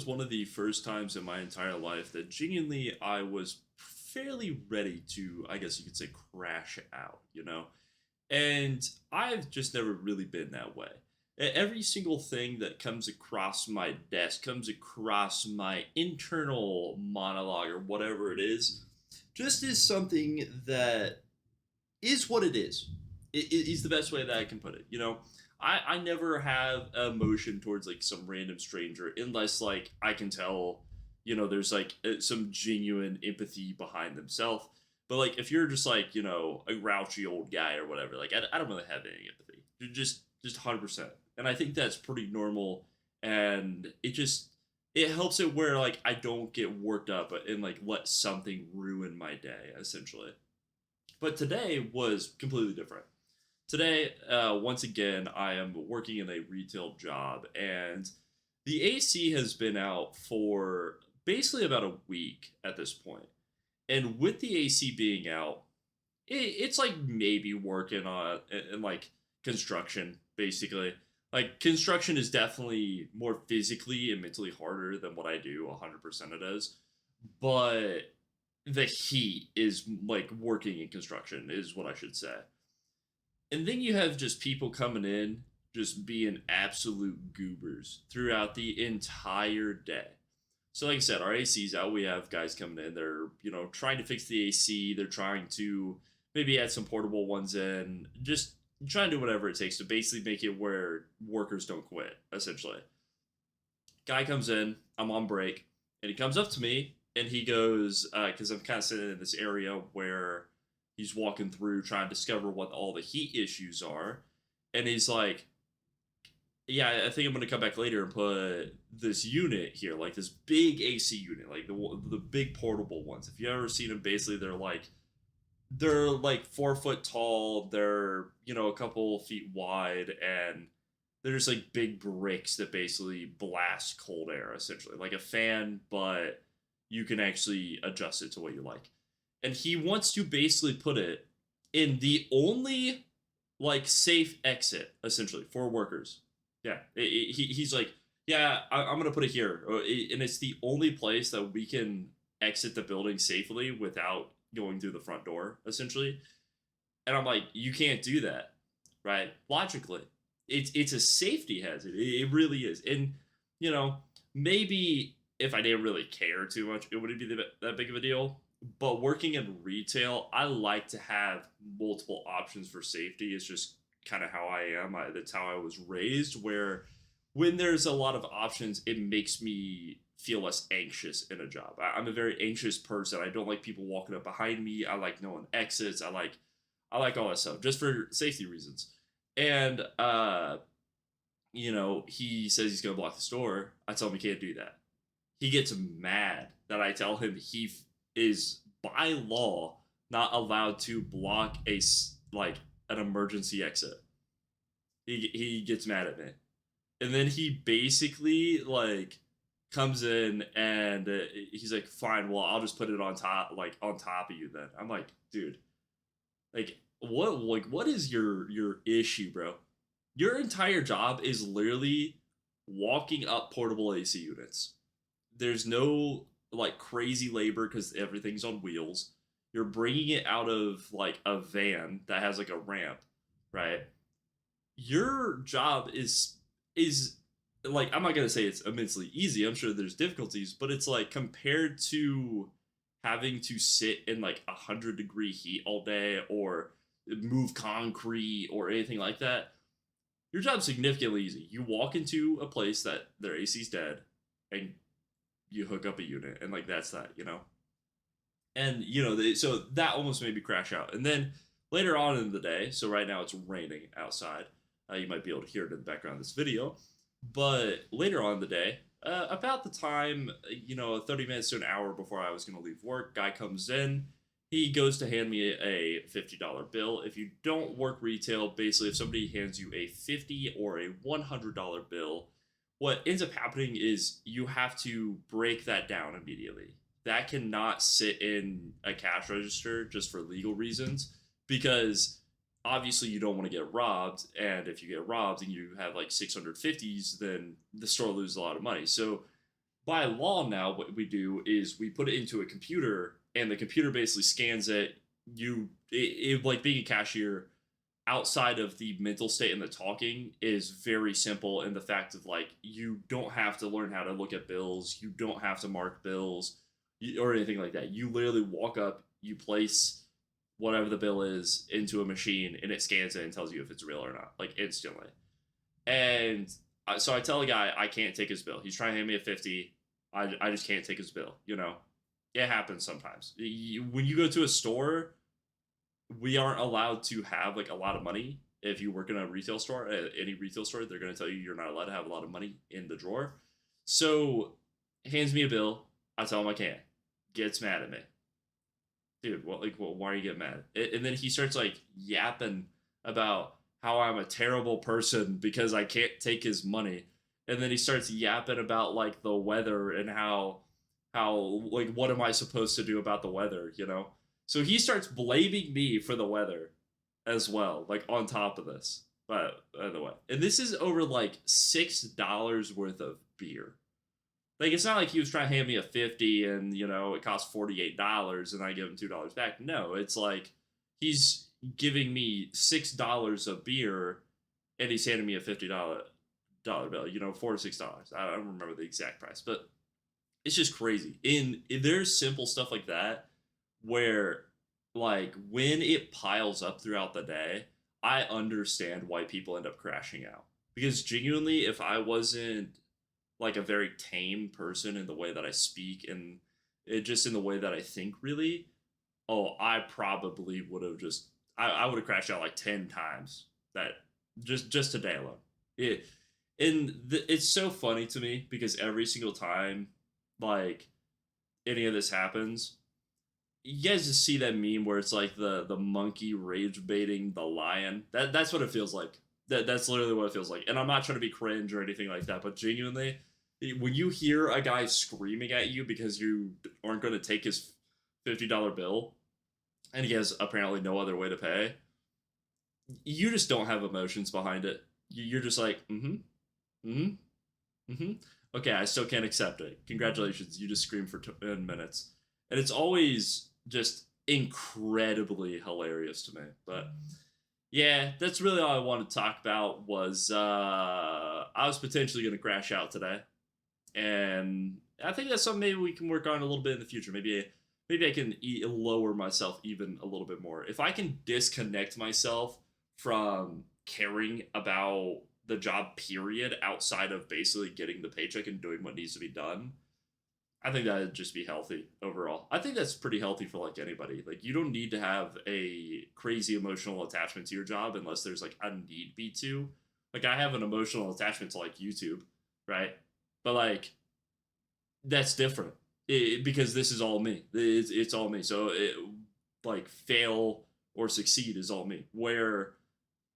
was one of the first times in my entire life that genuinely I was fairly ready to, I guess you could say, crash out, you know? And I've just never really been that way. Every single thing that comes across my desk, comes across my internal monologue or whatever it just is something that is what it is. It is the best way that I can put it. I never have emotion towards like some random stranger unless like I can tell, there's like some genuine empathy behind themselves. But like if you're just like a grouchy old guy or whatever, like I don't really have any empathy. You're just 100%, and I think that's pretty normal. And it helps it where like I don't get worked up and like let something ruin my day essentially. But today was completely different. Today, once again, I am working in a retail job, and the AC has been out for basically about a week at this point. And with the AC being out, it's like maybe working on in like construction, basically. Like construction is definitely more physically and mentally harder than what I do. 100% it is, but the heat is like working in construction is what I should say. And then you have just people coming in, just being absolute goobers throughout the entire day. So, like I said, our AC's out. We have guys coming in. They're, trying to fix the AC. They're trying to maybe add some portable ones in. Just trying to do whatever it takes to basically make it where workers don't quit, essentially. Guy comes in. I'm on break. And he comes up to me and he goes, because I'm kind of sitting in this area where he's walking through trying to discover what all the heat issues are. And he's like, yeah, I think I'm going to come back later and put this unit here, like this big AC unit, like the big portable ones. If you ever seen them, basically they're like 4 foot tall. They're a couple feet wide, and they're just like big bricks that basically blast cold air, essentially, like a fan, but you can actually adjust it to what you like. And he wants to basically put it in the only like safe exit, essentially, for workers. Yeah, he's like, yeah, I'm gonna put it here, and it's the only place that we can exit the building safely without going through the front door, essentially. And I'm like, you can't do that, right? Logically, it's a safety hazard. It really is. And you know, maybe if I didn't really care too much, it wouldn't be that big of a deal. But working in retail, I like to have multiple options for safety. It's just kind of how I am. That's how I was raised. Where when there's a lot of options, it makes me feel less anxious in a job. I'm a very anxious person. I don't like people walking up behind me. I like knowing exits. I like all that stuff just for safety reasons. And he says he's gonna block the store. I tell him he can't do that. He gets mad that I tell him is by law not allowed to block like an emergency exit. He gets mad at me, and then he basically like comes in and he's like, "Fine, well, I'll just put it on top of you." Then I'm like, "Dude, what is your issue, bro? Your entire job is literally walking up portable AC units. There's no like crazy labor because everything's on wheels. You're bringing it out of like a van that has like a ramp, right? Your job is like, I'm not gonna say it's immensely easy. I'm sure there's difficulties, but it's like compared to having to sit in like 100-degree heat all day or move concrete or anything like that. Your job's significantly easy. You walk into a place that their AC's dead, and you hook up a unit, and like that's that. And so that almost made me crash out. And then later on in the day, so right now it's raining outside. You might be able to hear it in the background of this video. But later on in the day, about the time, 30 minutes to an hour before I was going to leave work, guy comes in. He goes to hand me a $50 bill. If you don't work retail, basically, if somebody hands you a $50 or a $100 bill, what ends up happening is you have to break that down immediately. That cannot sit in a cash register just for legal reasons, because obviously you don't want to get robbed, and if you get robbed and you have like 650s, then the store loses a lot of money. So by law now, what we do is we put it into a computer, and the computer basically scans it. Like being a cashier outside of the mental state and the talking is very simple in the fact of like you don't have to learn how to look at bills, you don't have to mark bills or anything like that. You literally walk up, you place whatever the bill is into a machine, and it scans it and tells you if it's real or not, like instantly. And so I tell the guy I can't take his bill. He's trying to hand me a 50. I just can't take his bill. It happens sometimes. When you go to a store, we aren't allowed to have like a lot of money. If you work in a retail store, any retail store, they're going to tell you you're not allowed to have a lot of money in the drawer. So hands me a bill. I tell him I can't. Gets mad at me. Dude, why are you getting mad? And then he starts like yapping about how I'm a terrible person because I can't take his money. And then he starts yapping about like the weather and how like what am I supposed to do about the weather? So he starts blaming me for the weather as well, like on top of this. But by the way, and this is over like $6 worth of beer. Like it's not like he was trying to hand me a 50 and it costs $48 and I give him $2 back. No, it's like he's giving me $6 of beer and he's handing me a $50 bill. $4 to $6. I don't remember the exact price, but it's just crazy. In there's simple stuff like that where like when it piles up throughout the day, I understand why people end up crashing out. Because genuinely, if I wasn't like a very tame person in the way that I speak and it just in the way that I think really, oh, I probably would have I would have crashed out like 10 times that just today alone. It it's so funny to me because every single time like any of this happens, you guys just see that meme where it's like the monkey rage baiting the lion. That's what it feels like. That's literally what it feels like. And I'm not trying to be cringe or anything like that, but genuinely, when you hear a guy screaming at you because you aren't going to take his $50 bill, and he has apparently no other way to pay, you just don't have emotions behind it. You're just like, mm-hmm, mm-hmm, mm-hmm. Okay, I still can't accept it. Congratulations, you just screamed for 10 minutes. And it's always just incredibly hilarious to me. But yeah, that's really all I wanted to talk about was I was potentially going to crash out today. And I think that's something maybe we can work on a little bit in the future. Maybe I can lower myself even a little bit more. If I can disconnect myself from caring about the job period outside of basically getting the paycheck and doing what needs to be done, I think that'd just be healthy overall. I think that's pretty healthy for like anybody. Like you don't need to have a crazy emotional attachment to your job unless there's like a need be to. Like I have an emotional attachment to like YouTube, right? But like that's different because this is all me. It's all me. So like fail or succeed is all me. Where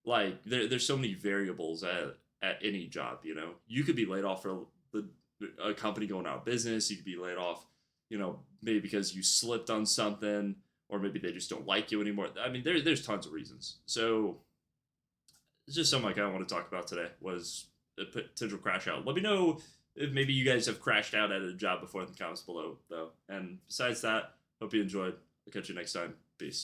like there's so many variables at any job. You could be laid off for the a company going out of business. You could be laid off, maybe because you slipped on something, or maybe they just don't like you anymore. I mean, there's tons of reasons. So it's just something like I want to talk about today was a potential crash out. Let me know if maybe you guys have crashed out at a job before in the comments below, though. And besides that, hope you enjoyed. I'll catch you next time.